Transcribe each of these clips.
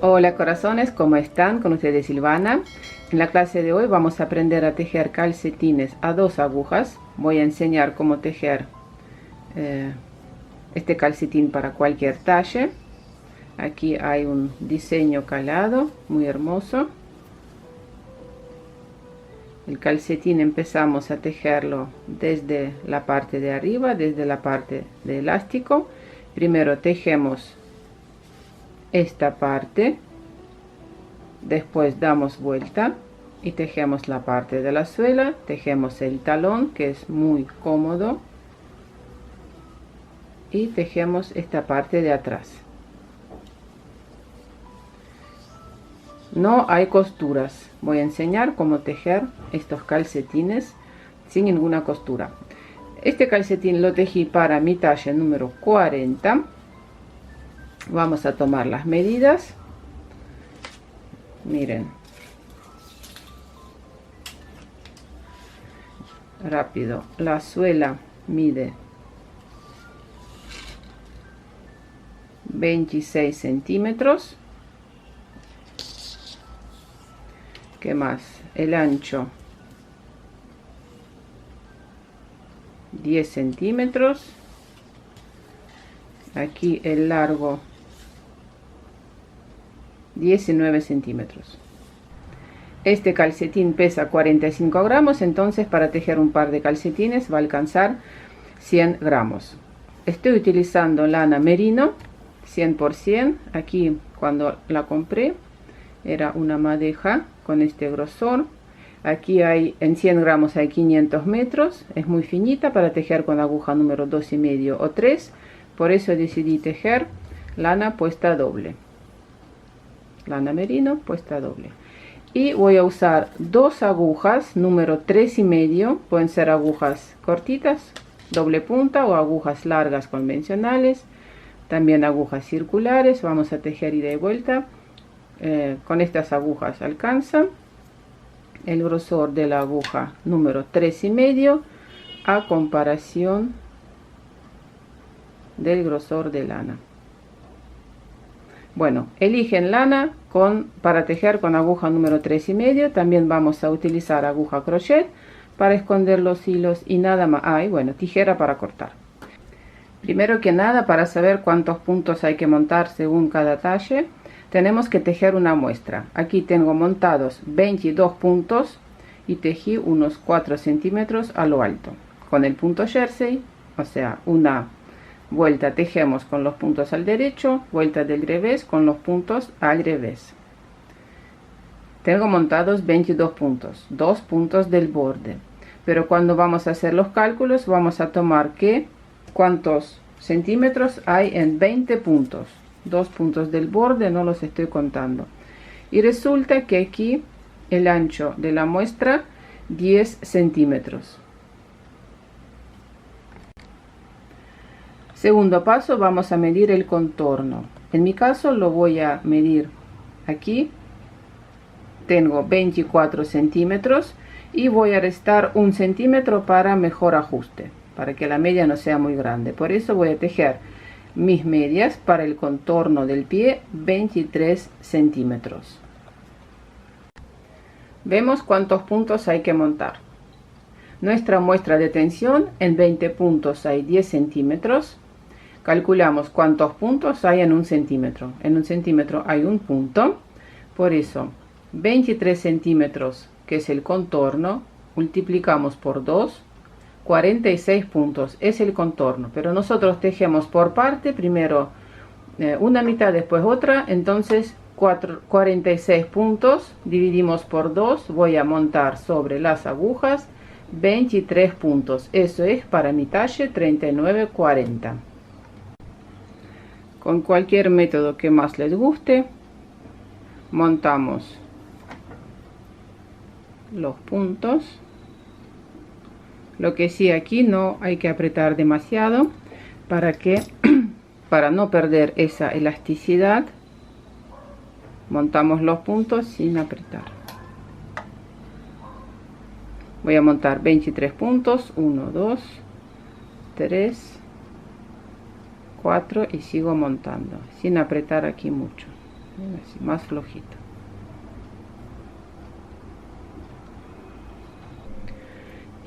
Hola corazones, ¿cómo están? Con ustedes Silvana. En la clase de hoy vamos a aprender a tejer calcetines a 2 agujas. Voy a enseñar cómo tejer este calcetín para cualquier talle. Aquí hay un diseño calado muy hermoso. El calcetín empezamos a tejerlo desde la parte de arriba, desde la parte de elástico. Primero tejemos esta parte, después damos vuelta y tejemos la parte de la suela, tejemos el talón, que es muy cómodo, y tejemos esta parte de atrás. No hay costuras. Voy a enseñar cómo tejer estos calcetines sin ninguna costura. Este calcetín lo tejí para mi talla número 40. Vamos a tomar las medidas. Miren, rápido, la suela mide 26 centímetros. ¿Qué más? El ancho 10 centímetros. Aquí el largo 19 centímetros. Este calcetín pesa 45 gramos, entonces para tejer un par de calcetines va a alcanzar 100 gramos. Estoy utilizando lana merino 100%. Aquí cuando la compré era una madeja con este grosor. Aquí hay en 100 gramos hay 500 metros. Es muy finita para tejer con aguja número 2,5 o 3. Por eso decidí tejer lana puesta doble. Lana merino puesta doble. Y voy a usar 2 agujas número 3,5. Pueden ser agujas cortitas, doble punta, o agujas largas convencionales. También agujas circulares. Vamos a tejer ida y vuelta. Con estas agujas alcanza el grosor de la aguja número 3,5 a comparación del grosor de lana. Bueno, eligen lana para tejer con aguja número 3,5. También vamos a utilizar aguja crochet para esconder los hilos y nada más. Bueno, tijera para cortar. Primero que nada, para saber cuántos puntos hay que montar según cada talle, tenemos que tejer una muestra. Aquí tengo montados 22 puntos y tejí unos 4 centímetros a lo alto con el punto jersey, o sea, una vuelta tejemos con los puntos al derecho, vuelta del revés con los puntos al revés. Tengo montados 22 puntos, 2 puntos del borde, pero cuando vamos a hacer los cálculos vamos a tomar cuántos centímetros hay en 20 puntos. 2 puntos del borde no los estoy contando, y resulta que aquí el ancho de la muestra 10 centímetros. Segundo paso, vamos a medir el contorno. En mi caso lo voy a medir aquí. Tengo 24 centímetros y voy a restar 1 centímetro para mejor ajuste, para que la media no sea muy grande. Por eso voy a tejer mis medias para el contorno del pie 23 centímetros. Vemos cuántos puntos hay que montar. Nuestra muestra de tensión en 20 puntos hay 10 centímetros. Calculamos cuántos puntos hay en 1 centímetro. En 1 centímetro hay un punto. Por eso 23 centímetros, que es el contorno, multiplicamos por 2. 46 puntos es el contorno, pero nosotros tejemos por parte, primero una mitad, después otra. Entonces 46 puntos dividimos por 2, voy a montar sobre las agujas 23 puntos. Eso es para mi talle 39-40. Con cualquier método que más les guste, montamos los puntos. Lo que sí, aquí no hay que apretar demasiado para no perder esa elasticidad. Montamos los puntos sin apretar. Voy a montar 23 puntos, 1, 2, 3, 4 y sigo montando sin apretar aquí mucho. así, más flojito.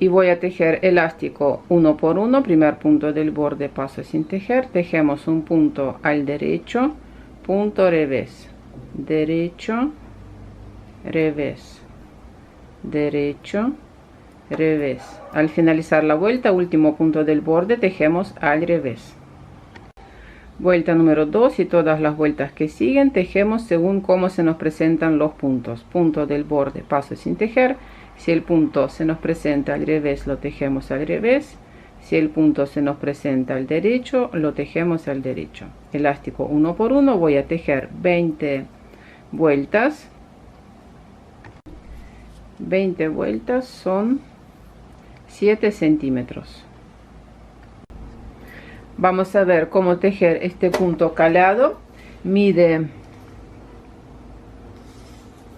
Y voy a tejer elástico uno por uno. Primer punto del borde, paso sin tejer, tejemos un punto al derecho, punto revés, derecho, revés, derecho, revés. Al finalizar la vuelta, último punto del borde, tejemos al revés. Vuelta número 2 y todas las vueltas que siguen tejemos según cómo se nos presentan los puntos. Punto del borde, paso sin tejer. Si el punto se nos presenta al revés, lo tejemos al revés. Si el punto se nos presenta al derecho, lo tejemos al derecho. Elástico uno por uno, voy a tejer 20 vueltas. 20 vueltas son 7 centímetros. Vamos a ver cómo tejer este punto calado. Mide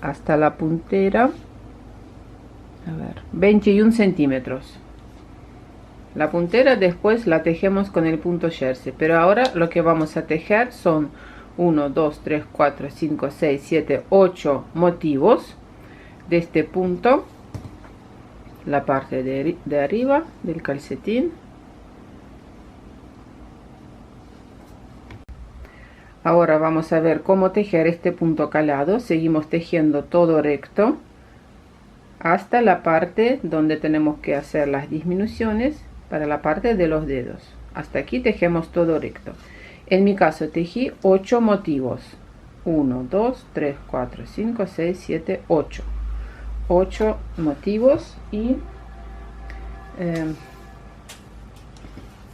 hasta la puntera, a ver, 21 centímetros. La puntera después la tejemos con el punto jersey, pero ahora lo que vamos a tejer son 1, 2, 3, 4, 5, 6, 7, 8 motivos de este punto, la parte de arriba del calcetín. Ahora vamos a ver cómo tejer este punto calado. Seguimos tejiendo todo recto hasta la parte donde tenemos que hacer las disminuciones para la parte de los dedos. Hasta aquí tejemos todo recto. En mi caso tejí 8 motivos. 1, 2, 3, 4, 5, 6, 7, 8. 8 motivos y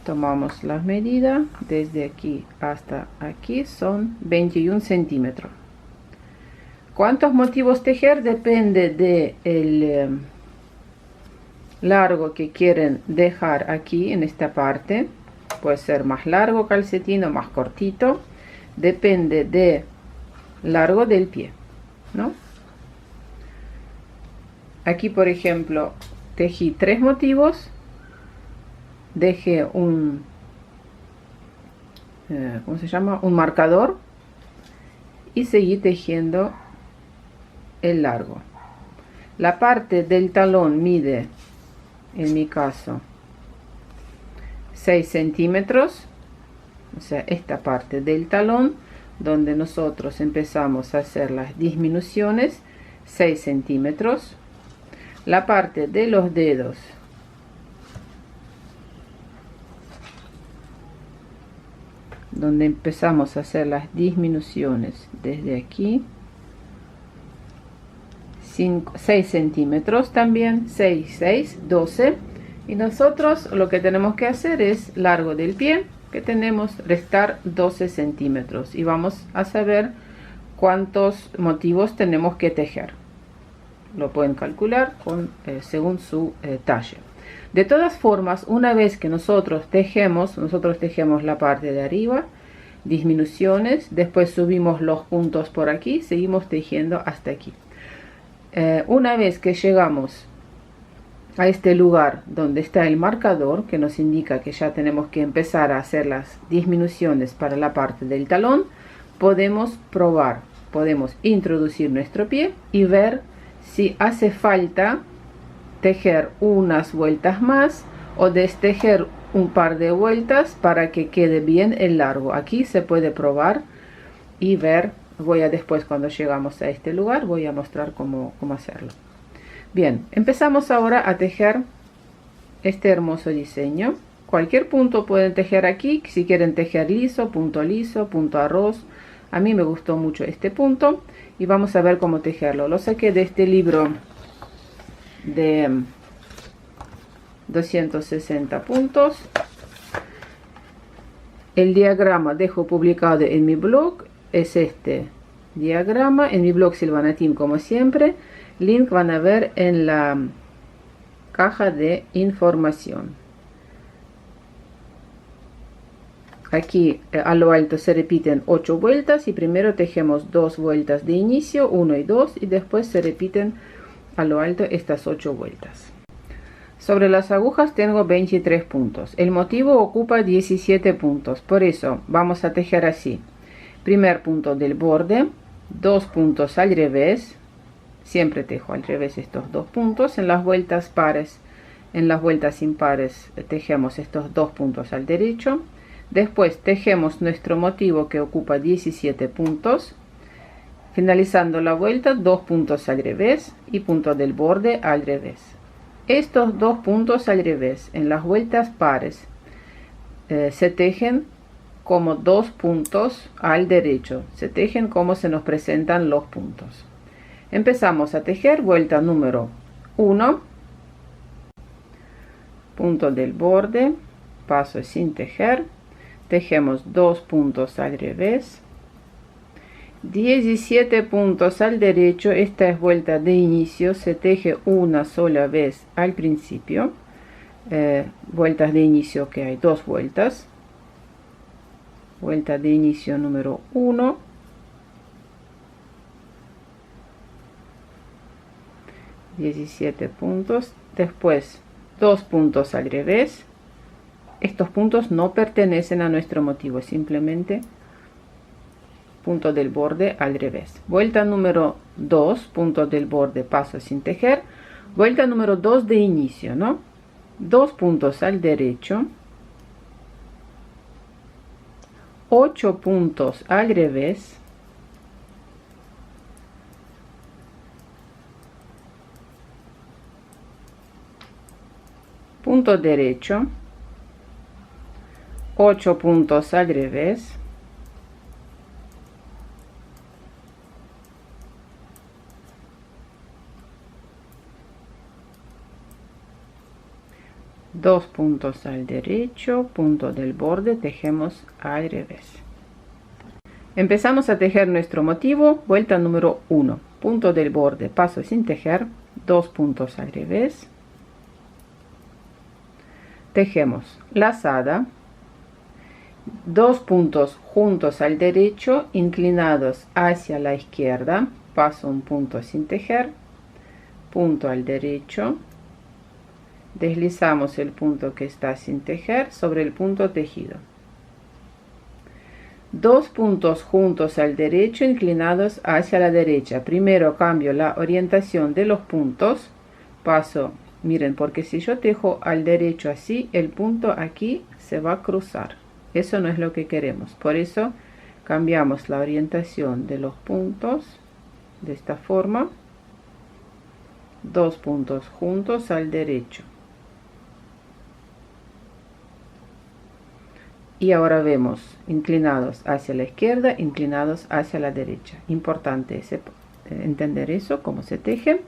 tomamos las medidas. Desde aquí hasta aquí son 21 centímetros. ¿Cuántos motivos tejer? Depende del largo que quieren dejar aquí en esta parte. Puede ser más largo calcetín o más cortito. Depende del largo del pie, ¿no? Aquí, por ejemplo, tejí 3 motivos. Dejé un ¿cómo se llama? Un marcador y seguí tejiendo el largo. La parte del talón mide, en mi caso, 6 centímetros, o sea, esta parte del talón donde nosotros empezamos a hacer las disminuciones, 6 centímetros. La parte de los dedos, donde empezamos a hacer las disminuciones desde aquí, 6 centímetros también, 6, 6, 12. Y nosotros lo que tenemos que hacer es largo del pie, que tenemos restar 12 centímetros. Y vamos a saber cuántos motivos tenemos que tejer. Lo pueden calcular según su talla. De todas formas, una vez que nosotros tejemos la parte de arriba, disminuciones, después subimos los puntos por aquí, seguimos tejiendo hasta aquí. Una vez que llegamos a este lugar donde está el marcador, que nos indica que ya tenemos que empezar a hacer las disminuciones para la parte del talón, podemos probar, podemos introducir nuestro pie y ver si hace falta tejer unas vueltas más o destejer un par de vueltas para que quede bien el largo. Aquí se puede probar y ver. Voy a después, cuando llegamos a este lugar, voy a mostrar cómo hacerlo. Bien, empezamos ahora a tejer este hermoso diseño. Cualquier punto pueden tejer aquí. Si quieren tejer liso, punto arroz. A mí me gustó mucho este punto y vamos a ver cómo tejerlo. Lo saqué de este libro de 260 puntos. El diagrama dejo publicado en mi blog. Es este diagrama en mi blog Silvana Team, como siempre. Link van a ver en la caja de información. Aquí a lo alto se repiten 8 vueltas y primero tejemos 2 vueltas de inicio, 1 y 2, y después se repiten a lo alto estas 8 vueltas. Sobre las agujas tengo 23 puntos. El motivo ocupa 17 puntos, por eso vamos a tejer así. Primer punto del borde, 2 puntos al revés, siempre tejo al revés estos 2 puntos. En las vueltas pares, en las vueltas impares tejemos estos 2 puntos al derecho. Después tejemos nuestro motivo que ocupa 17 puntos, finalizando la vuelta 2 puntos al revés y punto del borde al revés. Estos 2 puntos al revés en las vueltas pares se tejen como 2 puntos al derecho, se tejen como se nos presentan los puntos. Empezamos a tejer vuelta número 1, punto del borde, paso sin tejer, tejemos 2 puntos al revés, 17 puntos al derecho. Esta es vuelta de inicio, se teje una sola vez al principio. Vueltas de inicio que hay 2 vueltas. Vuelta de inicio número 1, (17 puntos), después 2 puntos al revés. Estos puntos no pertenecen a nuestro motivo, simplemente punto del borde al revés. Vuelta número 2, punto del borde, paso sin tejer. Vuelta número 2 de inicio, ¿no? 2 puntos al derecho, 8 puntos al revés, punto derecho, 8 puntos al revés, dos puntos al derecho, punto del borde, tejemos al revés. Empezamos a tejer nuestro motivo. Vuelta número 1, punto del borde, paso sin tejer, 2 puntos al revés, tejemos lazada, 2 puntos juntos al derecho, inclinados hacia la izquierda, paso un punto sin tejer, punto al derecho, deslizamos el punto que está sin tejer sobre el punto tejido, 2 puntos juntos al derecho, inclinados hacia la derecha. Primero cambio la orientación de los puntos, paso, miren, porque si yo tejo al derecho así, el punto aquí se va a cruzar. Eso no es lo que queremos, por eso cambiamos la orientación de los puntos de esta forma, 2 puntos juntos al derecho. Y ahora vemos inclinados hacia la izquierda, inclinados hacia la derecha. Importante entender eso, cómo se teje.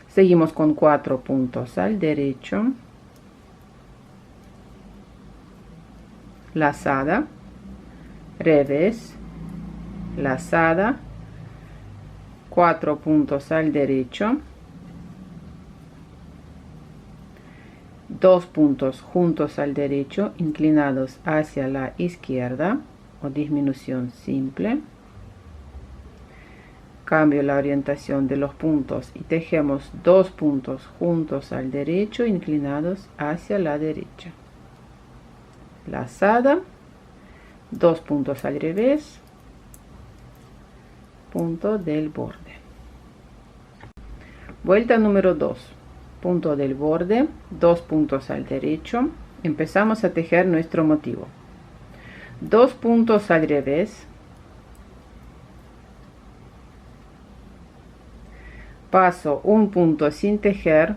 Seguimos con 4 puntos al derecho, lazada, revés, lazada, 4 puntos al derecho, 2 puntos juntos al derecho, inclinados hacia la izquierda o disminución simple. Cambio la orientación de los puntos y tejemos 2 puntos juntos al derecho, inclinados hacia la derecha. Lazada, 2 puntos al revés, punto del borde. Vuelta número 2, punto del borde, 2 puntos al derecho. Empezamos a tejer nuestro motivo. 2 puntos al revés, paso un punto sin tejer,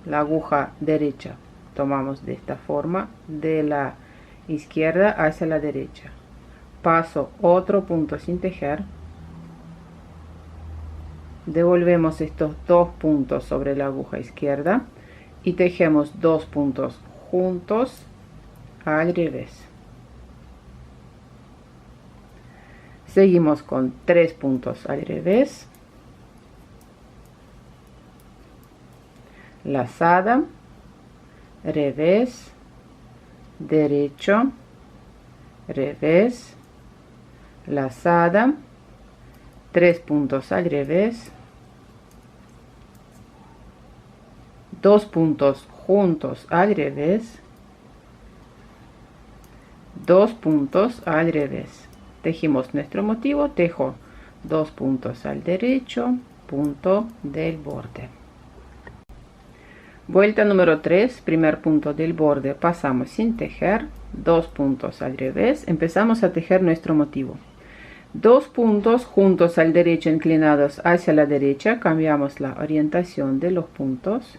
la aguja derecha tomamos de esta forma, de la izquierda hacia la derecha, paso otro punto sin tejer, devolvemos estos 2 puntos sobre la aguja izquierda y tejemos 2 puntos juntos al revés. Seguimos con 3 puntos al revés, lazada, revés, derecho, revés, lazada, 3 puntos al revés, 2 puntos juntos al revés, 2 puntos al revés. Tejimos nuestro motivo, tejo 2 puntos al derecho, punto del borde. Vuelta número 3, primer punto del borde, pasamos sin tejer, 2 puntos al revés, empezamos a tejer nuestro motivo. 2 puntos juntos al derecho inclinados hacia la derecha, cambiamos la orientación de los puntos.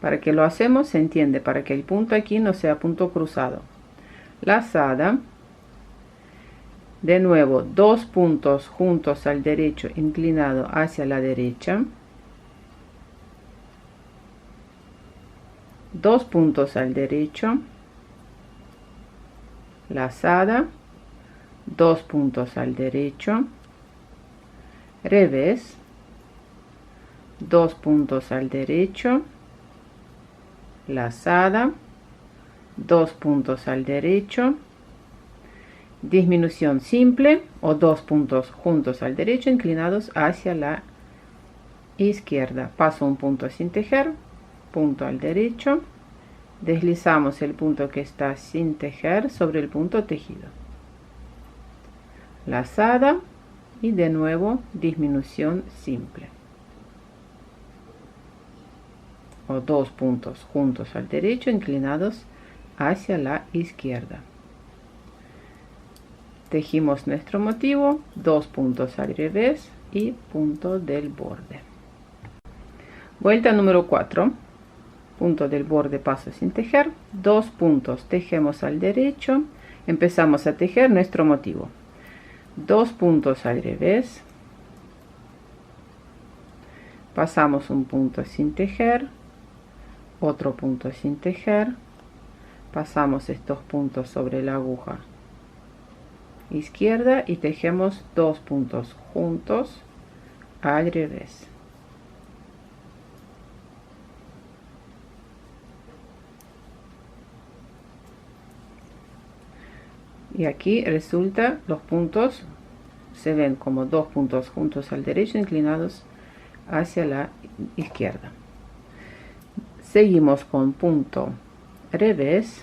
Para que lo hacemos se entiende, para que el punto aquí no sea punto cruzado. Lazada. De nuevo, 2 puntos juntos al derecho inclinado hacia la derecha. 2 puntos al derecho. Lazada. 2 puntos al derecho. Revés. 2 puntos al derecho. Lazada. 2 puntos al derecho. Disminución simple o 2 puntos juntos al derecho inclinados hacia la izquierda. Paso un punto sin tejer, punto al derecho, deslizamos el punto que está sin tejer sobre el punto tejido. Lazada y de nuevo disminución simple. O 2 puntos juntos al derecho inclinados hacia la izquierda. Tejimos nuestro motivo, 2 puntos al revés y punto del borde. Vuelta número 4, punto del borde, paso sin tejer, 2 puntos, tejemos al derecho, empezamos a tejer nuestro motivo. 2 puntos al revés, pasamos un punto sin tejer, otro punto sin tejer, pasamos estos puntos sobre la aguja izquierda y tejemos 2 puntos juntos al revés. Y aquí resulta los puntos se ven como 2 puntos juntos al derecho inclinados hacia la izquierda. Seguimos con punto revés,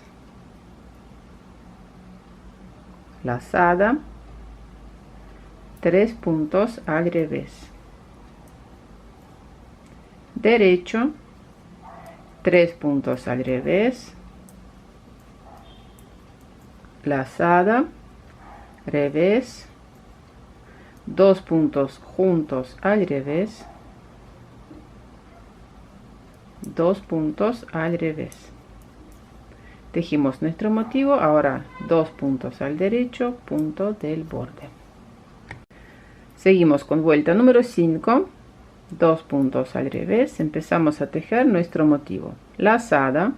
lazada, 3 puntos al revés, derecho, 3 puntos al revés, lazada, revés, 2 puntos juntos al revés, 2 puntos al revés. Tejimos nuestro motivo, ahora 2 puntos al derecho, punto del borde. Seguimos con vuelta número 5, 2 puntos al revés, empezamos a tejer nuestro motivo. Lazada,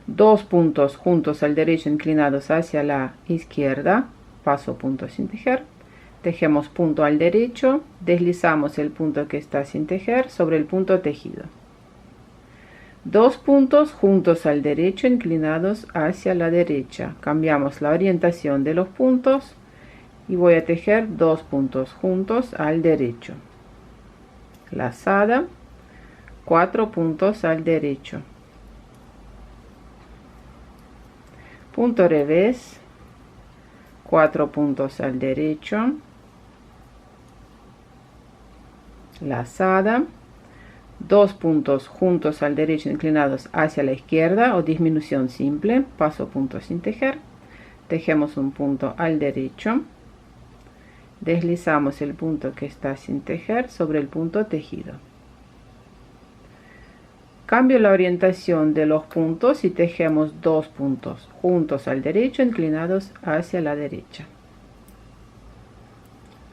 2 puntos juntos al derecho inclinados hacia la izquierda, paso punto sin tejer, tejemos punto al derecho, deslizamos el punto que está sin tejer sobre el punto tejido. 2 puntos juntos al derecho inclinados hacia la derecha, cambiamos la orientación de los puntos y voy a tejer 2 puntos juntos al derecho, lazada, 4 puntos al derecho, punto revés, 4 puntos al derecho, lazada, 2 puntos juntos al derecho inclinados hacia la izquierda o disminución simple, paso punto sin tejer, tejemos un punto al derecho, deslizamos el punto que está sin tejer sobre el punto tejido. Cambio la orientación de los puntos y tejemos 2 puntos juntos al derecho inclinados hacia la derecha.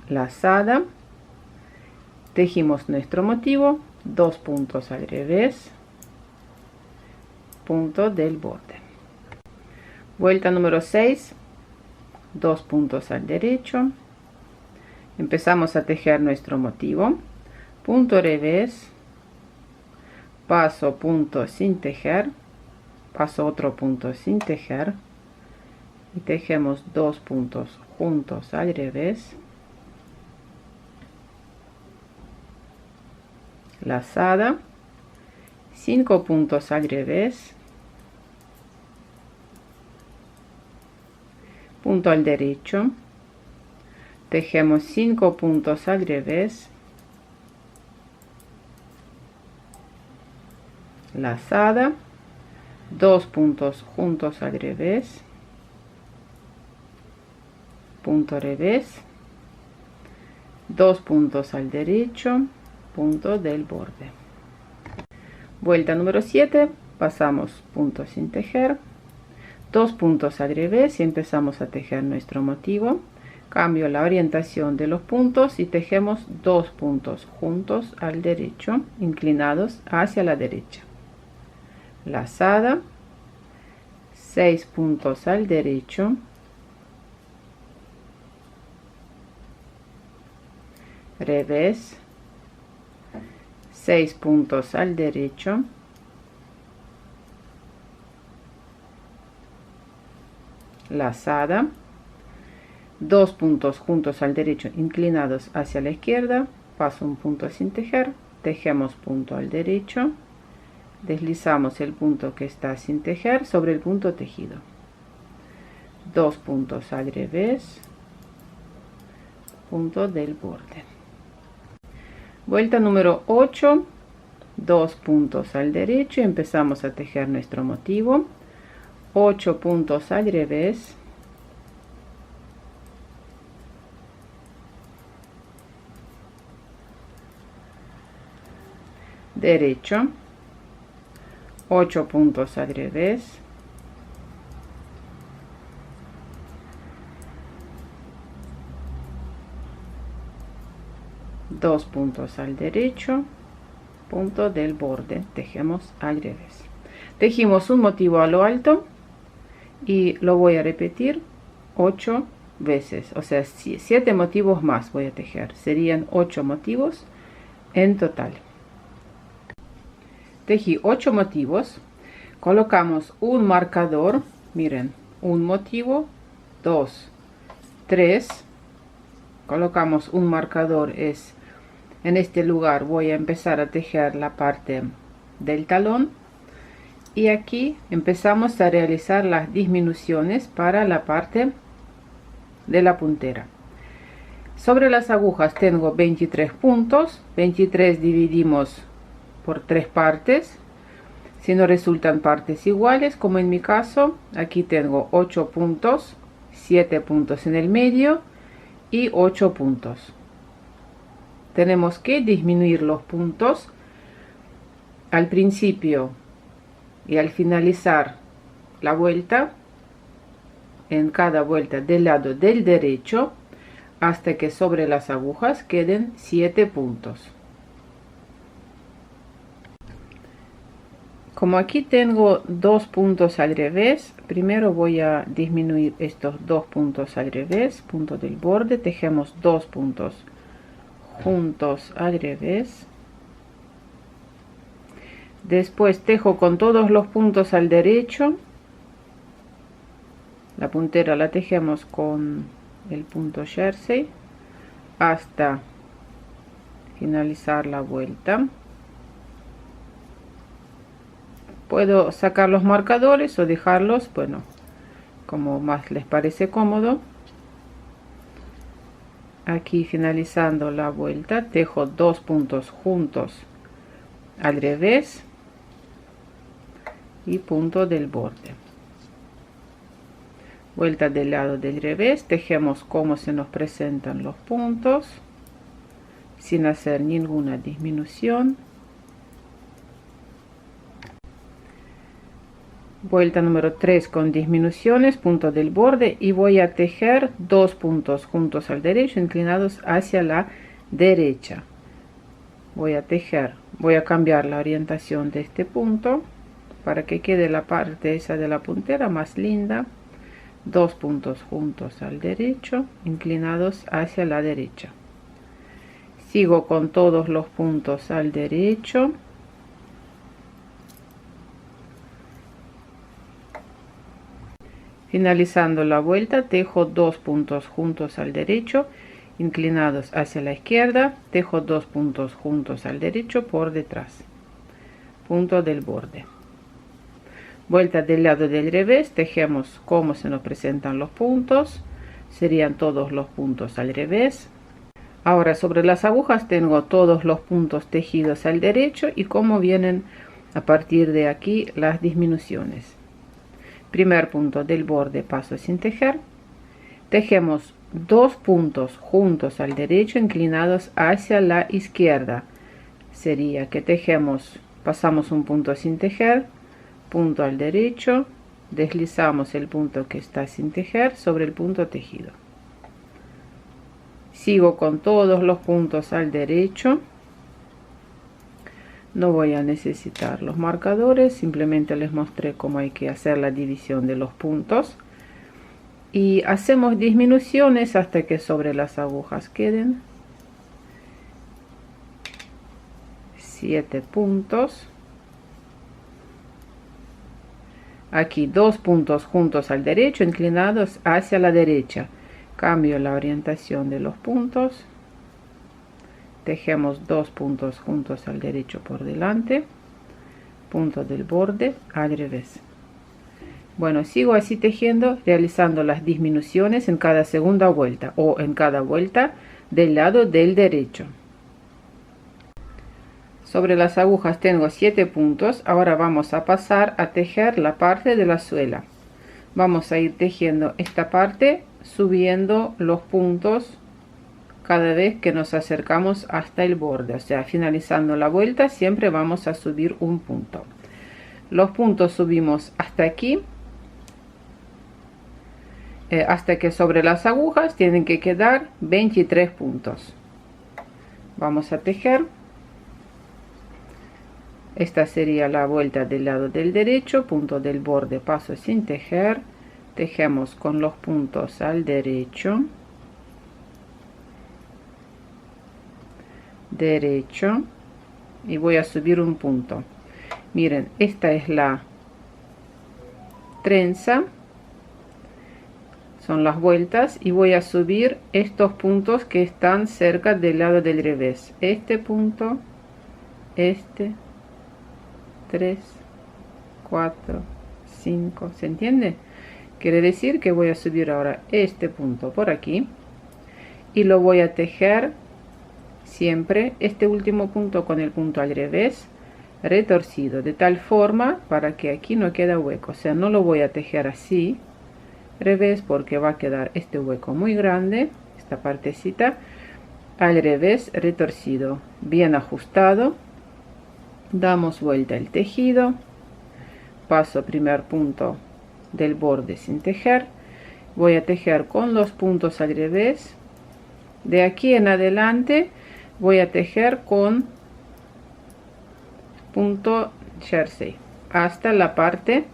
Lazada, tejimos nuestro motivo, 2 puntos al revés, punto del borde. Vuelta número 6, 2 puntos al derecho, empezamos a tejer nuestro motivo, punto revés, paso punto sin tejer, paso otro punto sin tejer y tejemos 2 puntos juntos al revés, lazada, 5 puntos al revés, punto al derecho, tejemos 5 puntos al revés, lazada, 2 puntos juntos al revés, punto revés, 2 puntos al derecho, punto del borde. Vuelta número 7, pasamos punto sin tejer, 2 puntos al revés y empezamos a tejer nuestro motivo. Cambio la orientación de los puntos y tejemos 2 puntos juntos al derecho, inclinados hacia la derecha. Lazada, 6 puntos al derecho, revés, 6 puntos al derecho, lazada, 2 puntos juntos al derecho inclinados hacia la izquierda, paso un punto sin tejer, tejemos punto al derecho, deslizamos el punto que está sin tejer sobre el punto tejido, 2 puntos al revés, punto del borde. Vuelta número 8, 2 puntos al derecho y empezamos a tejer nuestro motivo, 8 puntos al revés, derecho, 8 puntos al revés, dos puntos al derecho, punto del borde, tejemos al revés. Tejimos un motivo a lo alto y lo voy a repetir 8 veces, o sea 7 motivos más voy a tejer, serían 8 motivos en total. Tejí 8 motivos, colocamos un marcador, miren, un motivo, 2, 3, colocamos un marcador, es en este lugar voy a empezar a tejer la parte del talón y aquí empezamos a realizar las disminuciones para la parte de la puntera. Sobre las agujas tengo 23 puntos, 23 dividimos por 3 partes, si no resultan partes iguales, como en mi caso, aquí tengo 8 puntos, 7 puntos en el medio y 8 puntos. Tenemos que disminuir los puntos al principio y al finalizar la vuelta, en cada vuelta del lado del derecho, hasta que sobre las agujas queden 7 puntos. Como aquí tengo 2 puntos al revés, primero voy a disminuir estos 2 puntos al revés, punto del borde, tejemos 2 puntos juntos al revés, después tejo con todos los puntos al derecho, la puntera la tejemos con el punto jersey hasta finalizar la vuelta. Puedo sacar los marcadores o dejarlos, bueno, como más les parece cómodo. Aquí finalizando la vuelta tejo 2 puntos juntos al revés y punto del borde. Vuelta del lado del revés, tejemos como se nos presentan los puntos sin hacer ninguna disminución. Vuelta número 3 con disminuciones, punto del borde, y voy a tejer 2 puntos juntos al derecho inclinados hacia la derecha. Voy a tejer, voy a cambiar la orientación de este punto para que quede la parte esa de la puntera más linda. 2 puntos juntos al derecho inclinados hacia la derecha. Sigo con todos los puntos al derecho. Finalizando la vuelta tejo 2 puntos juntos al derecho inclinados hacia la izquierda, tejo 2 puntos juntos al derecho por detrás, punto del borde. Vuelta del lado del revés, tejemos como se nos presentan los puntos, serían todos los puntos al revés. Ahora sobre las agujas tengo todos los puntos tejidos al derecho y cómo vienen a partir de aquí las disminuciones. Primer punto del borde, paso sin tejer, tejemos 2 puntos juntos al derecho inclinados hacia la izquierda, sería que tejemos, pasamos un punto sin tejer, punto al derecho, deslizamos el punto que está sin tejer sobre el punto tejido. Sigo con todos los puntos al derecho. No voy a necesitar los marcadores, simplemente les mostré cómo hay que hacer la división de los puntos. Y hacemos disminuciones hasta que sobre las agujas queden 7 puntos. Aquí 2 puntos juntos al derecho, inclinados hacia la derecha. Cambio la orientación de los puntos. Tejemos 2 puntos juntos al derecho por delante. Punto del borde al revés. Bueno, sigo así tejiendo, realizando las disminuciones en cada segunda vuelta o en cada vuelta del lado del derecho. Sobre las agujas tengo 7 puntos. Ahora vamos a pasar a tejer la parte de la suela. Vamos a ir tejiendo esta parte, subiendo los puntos cada vez que nos acercamos hasta el borde. O sea, finalizando la vuelta siempre vamos a subir un punto. Los puntos subimos hasta aquí, hasta que sobre las agujas tienen que quedar 23 puntos. Vamos a tejer. Esta sería la vuelta del lado del derecho, punto del borde, paso sin tejer, tejemos con los puntos al derecho, y voy a subir un punto. Miren, esta es la trenza, son las vueltas, y voy a subir estos puntos que están cerca del lado del revés. Este punto, este, 3, 4, 5, ¿se entiende? Quiere decir que voy a subir ahora este punto por aquí y lo voy a tejer siempre este último punto con el punto al revés retorcido, de tal forma para que aquí no quede hueco. O sea, no lo voy a tejer así revés porque va a quedar este hueco muy grande, esta partecita al revés retorcido, bien ajustado. Damos vuelta el tejido, paso primer punto del borde sin tejer, voy a tejer con los puntos al revés. De aquí en adelante voy a tejer con punto jersey hasta la parte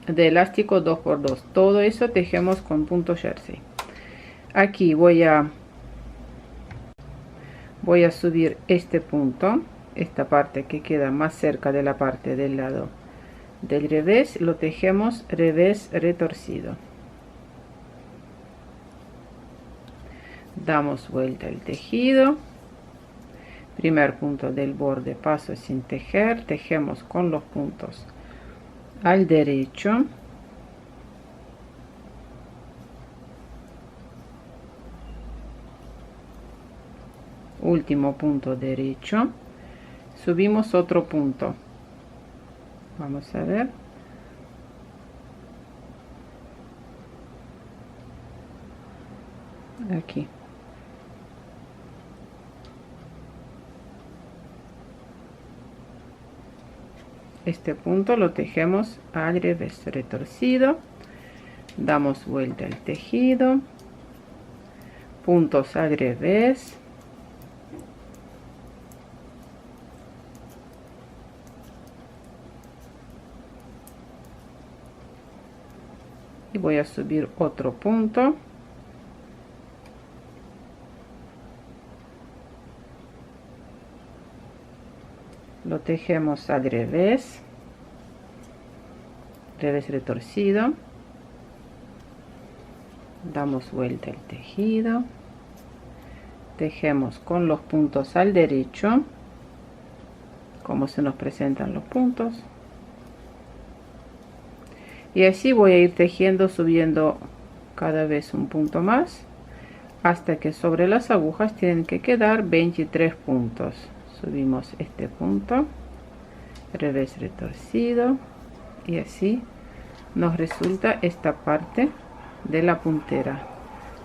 de elástico 2×2. Todo eso tejemos con punto jersey. Aquí voy a subir este punto, esta parte que queda más cerca de la parte del lado del revés, lo tejemos revés retorcido. Damos vuelta el tejido, primer punto del borde, paso sin tejer, tejemos con los puntos al derecho, último punto derecho, subimos otro punto, vamos a ver, aquí, este punto lo tejemos al revés retorcido, damos vuelta el tejido, puntos al revés, y voy a subir otro punto, lo tejemos al revés retorcido, damos vuelta el tejido, tejemos con los puntos al derecho como se nos presentan los puntos, y así voy a ir tejiendo, subiendo cada vez un punto más hasta que sobre las agujas tienen que quedar 23 puntos. Subimos este punto, revés retorcido, y así nos resulta esta parte de la puntera.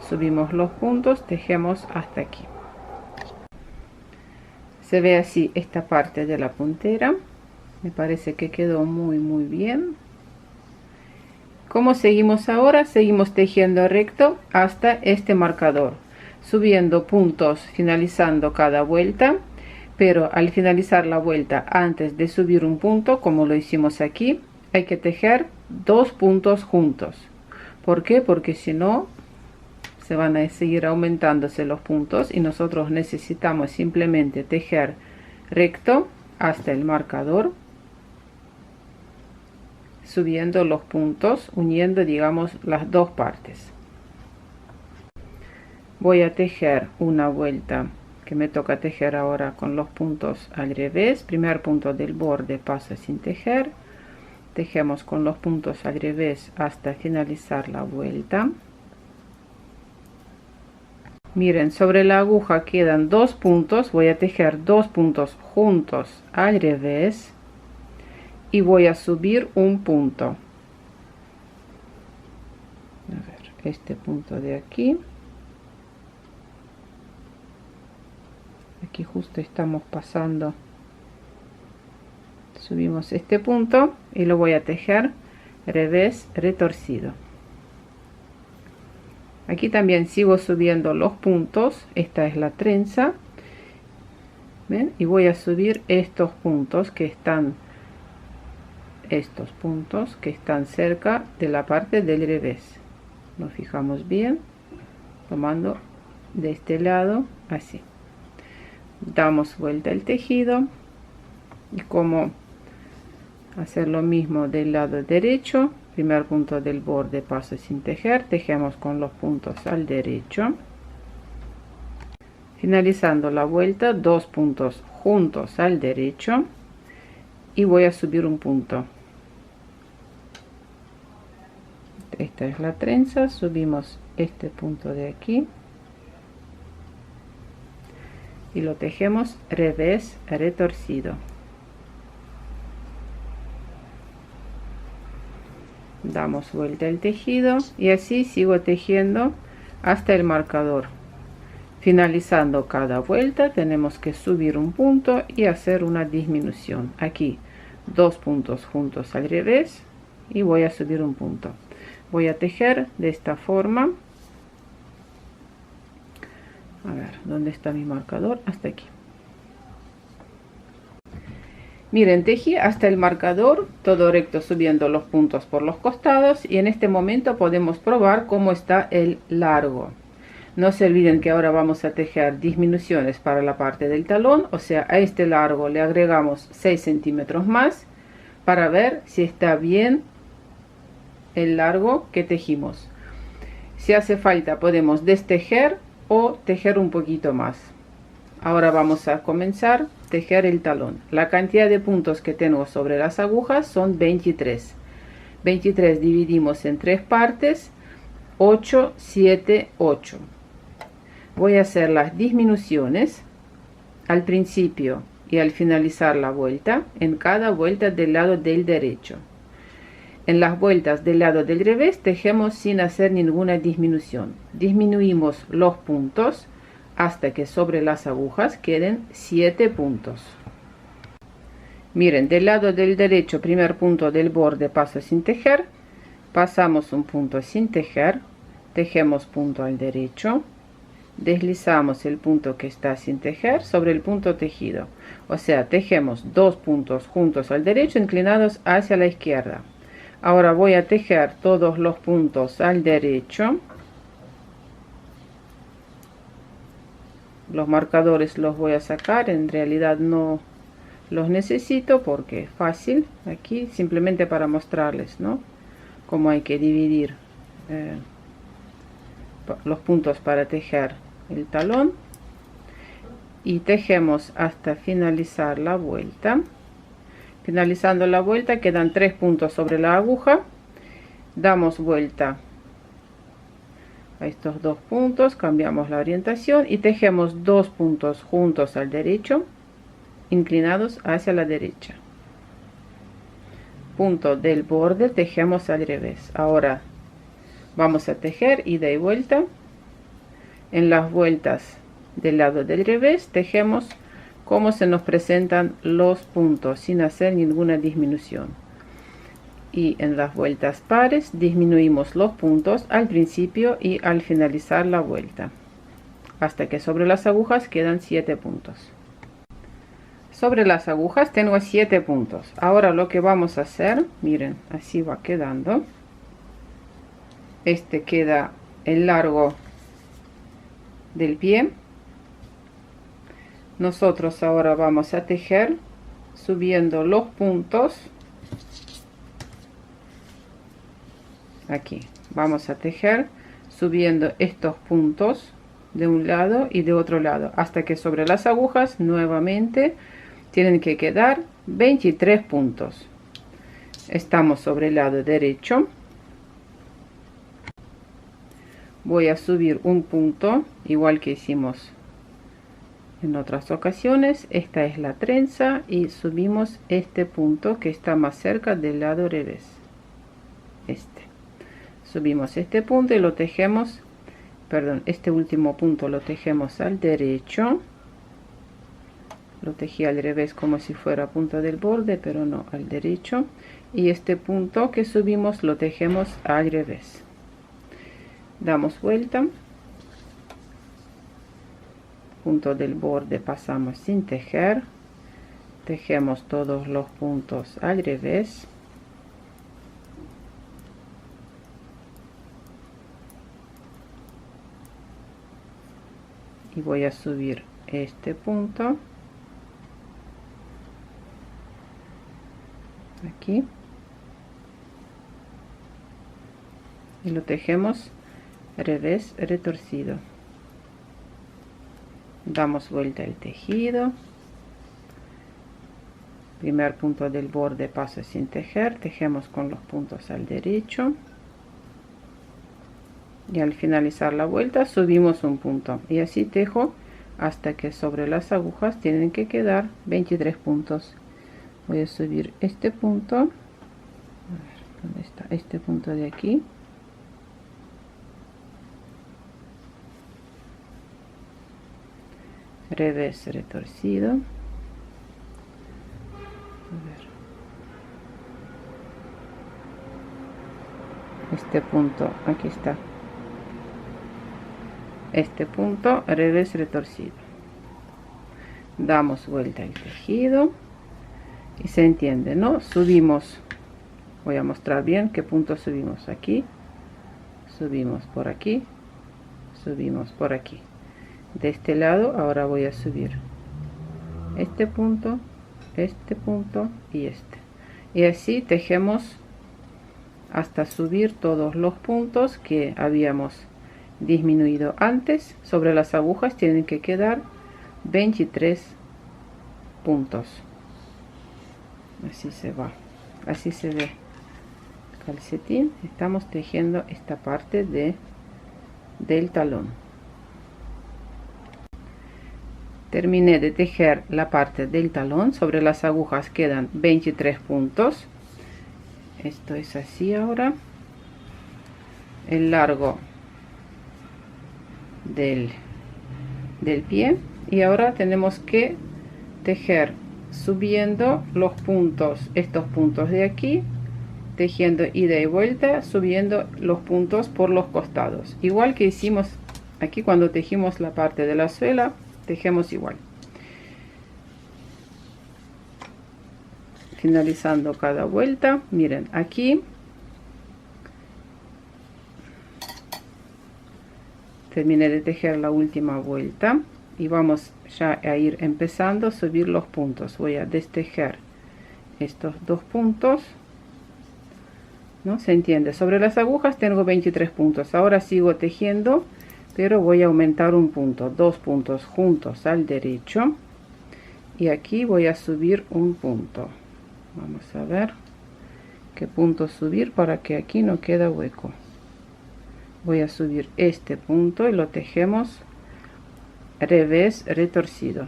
Subimos los puntos, tejemos hasta aquí. Se ve así esta parte de la puntera. Me parece que quedó muy bien. ¿Cómo seguimos ahora? Seguimos tejiendo recto hasta este marcador, subiendo puntos finalizando cada vuelta, pero al finalizar la vuelta, antes de subir un punto, como lo hicimos aquí, hay que tejer 2 puntos juntos. ¿Por qué? Porque si no, se van a seguir aumentándose los puntos y nosotros necesitamos simplemente tejer recto hasta el marcador, subiendo los puntos, uniendo, digamos, las dos partes. Voy a tejer una vuelta que me toca tejer ahora con los puntos al revés. Primer punto del borde, paso sin tejer, tejemos con los puntos al revés hasta finalizar la vuelta. Miren, sobre la aguja quedan 2 puntos, voy a tejer 2 puntos juntos al revés y voy a subir un punto. A ver, este punto de aquí. Aquí justo estamos pasando. Subimos este punto y lo voy a tejer revés retorcido. Aquí también sigo subiendo los puntos. Esta es la trenza. ¿Ven? Y voy a subir estos puntos que están cerca de la parte del revés. Nos fijamos bien, tomando de este lado así. Damos vuelta el tejido y como hacer lo mismo del lado derecho. Primer punto del borde, paso sin tejer, tejemos con los puntos al derecho, finalizando la vuelta 2 puntos juntos al derecho y voy a subir un punto. Esta es la trenza, subimos este punto de aquí y lo tejemos revés retorcido. Damos vuelta el tejido y así sigo tejiendo hasta el marcador. Finalizando cada vuelta tenemos que subir un punto y hacer una disminución. Aquí 2 puntos juntos al revés y voy a subir un punto. Voy a tejer de esta forma. A ver, ¿dónde está mi marcador? Hasta aquí. Miren, tejí hasta el marcador, todo recto, subiendo los puntos por los costados, y en este momento podemos probar cómo está el largo. No se olviden que ahora vamos a tejer disminuciones para la parte del talón, o sea, a este largo le agregamos 6 centímetros más para ver si está bien el largo que tejimos. Si hace falta podemos destejer o tejer un poquito más. Ahora vamos a comenzar a tejer el talón. La cantidad de puntos que tengo sobre las agujas son 23. 23 dividimos en 3 partes, 8, 7, 8. Voy a hacer las disminuciones al principio y al finalizar la vuelta, en cada vuelta del lado del derecho. En las vueltas del lado del revés tejemos sin hacer ninguna disminución. Disminuimos los puntos hasta que sobre las agujas queden 7 puntos. Miren, del lado del derecho, primer punto del borde, paso sin tejer, pasamos un punto sin tejer, tejemos punto al derecho, deslizamos el punto que está sin tejer sobre el punto tejido, o sea, tejemos 2 puntos juntos al derecho inclinados hacia la izquierda. Ahora voy a tejer todos los puntos al derecho. Los marcadores los voy a sacar, en realidad no los necesito porque es fácil aquí, simplemente para mostrarles, ¿no?, cómo hay que dividir los puntos para tejer el talón, y tejemos hasta finalizar la vuelta. Finalizando la vuelta quedan 3 puntos sobre la aguja damos vuelta a estos dos puntos, cambiamos la orientación y tejemos dos puntos juntos al derecho, inclinados hacia la derecha. Punto del borde tejemos al revés. Ahora vamos a tejer ida y vuelta. En las vueltas del lado del revés tejemos como se nos presentan los puntos sin hacer ninguna disminución, y en las vueltas pares disminuimos los puntos al principio y al finalizar la vuelta, hasta que sobre las agujas quedan 7 puntos. Sobre las agujas tengo 7 puntos. Ahora lo que vamos a hacer, miren, así va quedando. Este queda el largo del pie. Nosotros ahora vamos a tejer subiendo los puntos. Aquí vamos a tejer subiendo estos puntos de un lado y de otro lado, hasta que sobre las agujas nuevamente tienen que quedar 23 puntos. Estamos sobre el lado derecho. Voy a subir un punto igual que hicimos en otras ocasiones. Esta es la trenza y subimos este punto que está más cerca del lado revés. Subimos este punto y lo tejemos, perdón, este último punto lo tejemos al derecho. Lo tejí al revés como si fuera punta del borde, pero no, al derecho. Y este punto que subimos lo tejemos al revés. Damos vuelta. Punto del borde pasamos sin tejer. Tejemos todos los puntos al revés. Y voy a subir este punto aquí y lo tejemos revés retorcido. Damos vuelta el tejido. Primer punto del borde paso sin tejer, tejemos con los puntos al derecho y al finalizar la vuelta subimos un punto, y así tejo hasta que sobre las agujas tienen que quedar 23 puntos. Voy a subir este punto, a ver, ¿dónde está? Este punto de aquí, revés retorcido, a ver, este punto, aquí está, este punto revés retorcido. Damos vuelta al tejido y se entiende, ¿no? Subimos, voy a mostrar bien qué punto subimos. Aquí subimos, por aquí subimos, por aquí. De este lado ahora voy a subir este punto y este, y así tejemos hasta subir todos los puntos que habíamos disminuido antes. Sobre las agujas tienen que quedar 23 puntos. Así se va, así se ve el calcetín. Estamos tejiendo esta parte del talón. Terminé de tejer la parte del talón. Sobre las agujas quedan 23 puntos. Esto es así ahora. El largo del pie, y ahora tenemos que tejer subiendo los puntos, estos puntos de aquí, tejiendo ida y vuelta, subiendo los puntos por los costados, igual que hicimos aquí cuando tejimos la parte de la suela. Tejemos igual, finalizando cada vuelta. Miren, aquí terminé de tejer la última vuelta y vamos ya a ir empezando a subir los puntos. Voy a destejer estos dos puntos, ¿no? Se entiende. Sobre las agujas tengo 23 puntos. Ahora sigo tejiendo, pero voy a aumentar un punto, dos puntos juntos al derecho, y aquí voy a subir un punto. Vamos a ver, qué punto subir para que aquí no quede hueco. Voy a subir este punto y lo tejemos revés retorcido.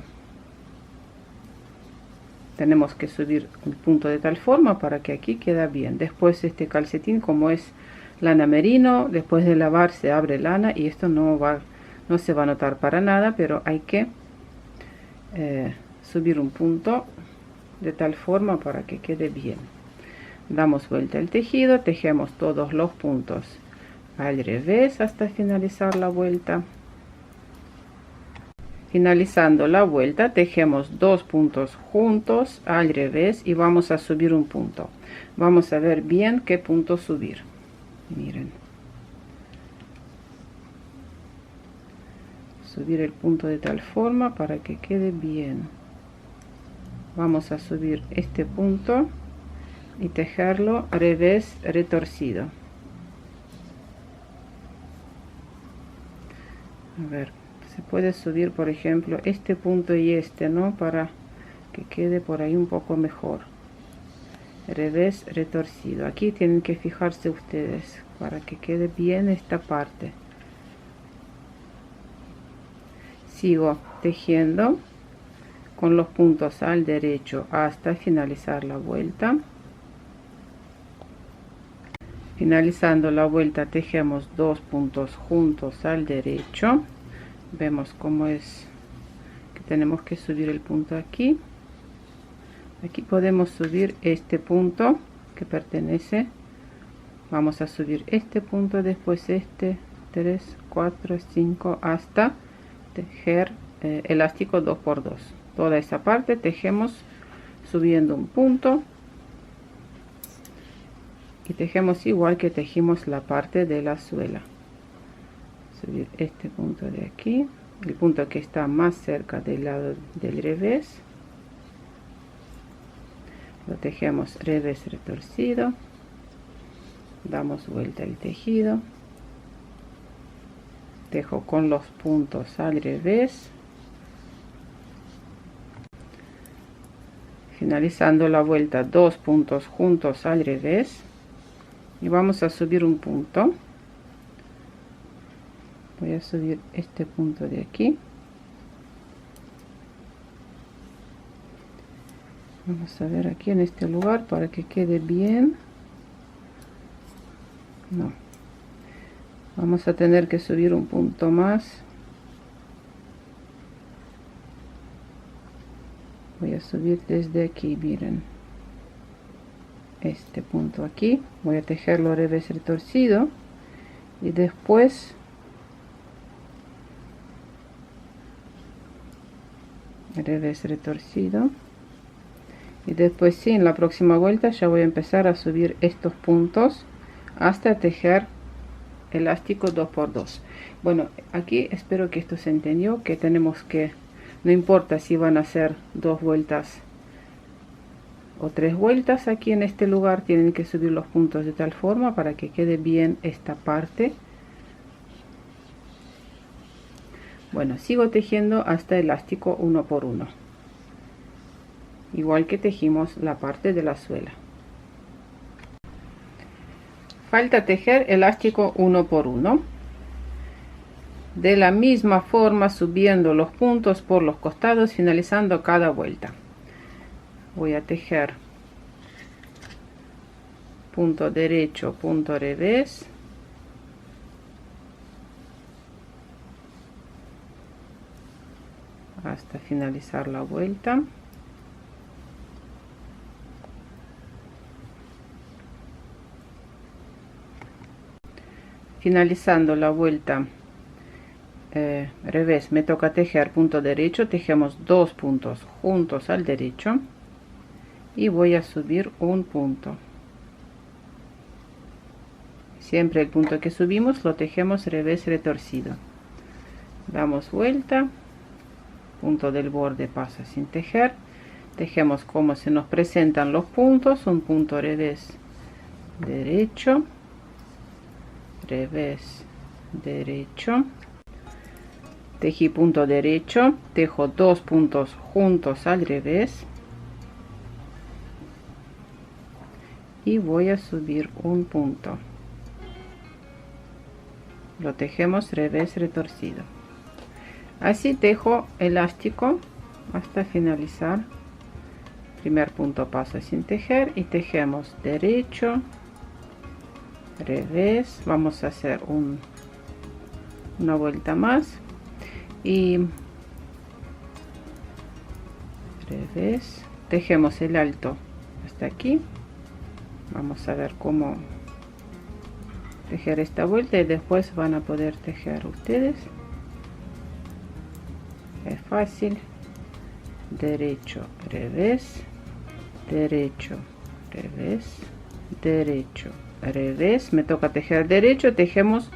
Tenemos que subir el punto de tal forma para que aquí quede bien. Después este calcetín, como es lana merino, después de lavar se abre lana y esto no se va a notar para nada, pero hay que subir un punto de tal forma para que quede bien. Damos vuelta al tejido, tejemos todos los puntos al revés hasta finalizar la vuelta. Finalizando la vuelta, tejemos 2 puntos juntos al revés y vamos a subir un punto. Vamos a ver bien qué punto subir. Miren, subir el punto de tal forma para que quede bien. Vamos a subir este punto y tejerlo revés retorcido. A ver, se puede subir, por ejemplo, este punto y este, ¿no? Para que quede por ahí un poco mejor. Revés retorcido. Aquí tienen que fijarse ustedes para que quede bien esta parte. Sigo tejiendo con los puntos al derecho hasta finalizar la vuelta. Finalizando la vuelta, tejemos 2 puntos juntos al derecho. Vemos cómo es que tenemos que subir el punto aquí. Aquí podemos subir este punto que pertenece. Vamos a subir este punto, después este, 3, 4, 5, hasta tejer elástico 2 por 2. Toda esa parte tejemos subiendo un punto y tejemos igual que tejimos la parte de la suela. Subir este punto de aquí, el punto que está más cerca del lado del revés, lo tejemos revés retorcido, damos vuelta al tejido, tejo con los puntos al revés, finalizando la vuelta 2 puntos juntos al revés y vamos a subir un punto. Voy a subir este punto de aquí. Vamos a ver aquí en este lugar para que quede bien. No. Vamos a tener que subir un punto más. Voy a subir desde aquí, miren. Este punto aquí. Voy a tejerlo revés retorcido. Y después revés retorcido y después sí, en la próxima vuelta ya voy a empezar a subir estos puntos hasta tejer elástico 2 por 2. Bueno, aquí espero que esto se entendió, que tenemos que, no importa si van a hacer 2 vueltas o 3 vueltas, aquí en este lugar tienen que subir los puntos de tal forma para que quede bien esta parte. Bueno, sigo tejiendo hasta elástico 1 por 1, igual que tejimos la parte de la suela. Falta tejer elástico 1 por 1. De la misma forma, subiendo los puntos por los costados, finalizando cada vuelta. Voy a tejer punto derecho, punto revés, hasta finalizar la vuelta. Finalizando la vuelta revés, me toca tejer punto derecho, tejemos 2 puntos juntos al derecho y voy a subir un punto. Siempre el punto que subimos lo tejemos revés retorcido. Damos vuelta, punto del borde pasa sin tejer, tejemos como se nos presentan los puntos, un punto revés derecho, revés derecho, tejí punto derecho, tejo 2 puntos juntos al revés y voy a subir un punto. Lo tejemos revés retorcido. Así tejo elástico hasta finalizar. Primer punto paso sin tejer y tejemos derecho, revés. Vamos a hacer una vuelta más y revés. Tejemos el alto hasta aquí. Vamos a ver cómo tejer esta vuelta y después van a poder tejer ustedes. Es fácil. Derecho, revés, derecho, revés, derecho, revés. Me toca tejer derecho, tejemos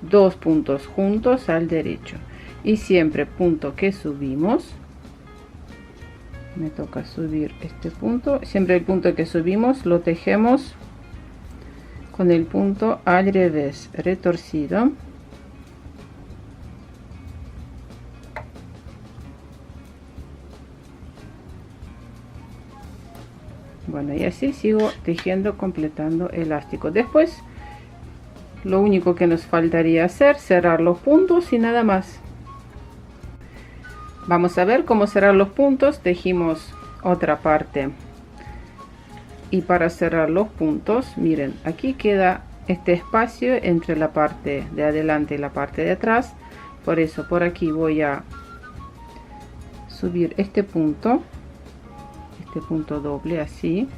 2 puntos juntos al derecho y siempre punto que subimos, me toca subir este punto, siempre el punto que subimos lo tejemos con el punto al revés retorcido. Bueno, y así sigo tejiendo, completando elástico. Después lo único que nos faltaría hacer, cerrar los puntos y nada más. Vamos a ver cómo cerrar los puntos. Tejimos otra parte y para cerrar los puntos, miren, aquí queda este espacio entre la parte de adelante y la parte de atrás. Por eso por aquí voy a subir este punto doble, así.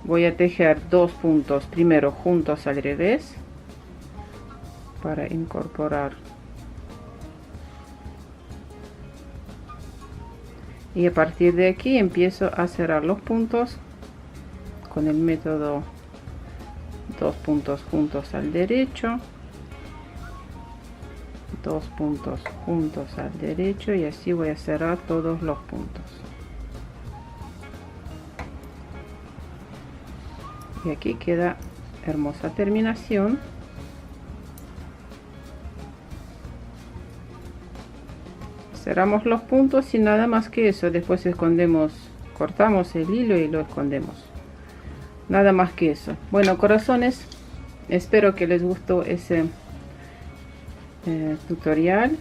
Voy a tejer 2 puntos primero juntos al revés para incorporar, y a partir de aquí empiezo a cerrar los puntos con el método 2 puntos juntos al derecho, 2 puntos juntos al derecho, y así voy a cerrar todos los puntos. Y aquí queda hermosa terminación. Cerramos los puntos y nada más que eso. Después escondemos, cortamos el hilo y lo escondemos. Nada más que eso. Bueno, corazones, espero que les gustó ese tutorial.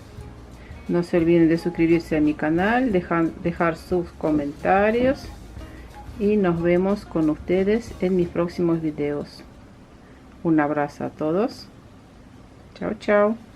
No se olviden de suscribirse a mi canal, dejar sus comentarios y nos vemos con ustedes en mis próximos videos. Un abrazo a todos. Chao, chao.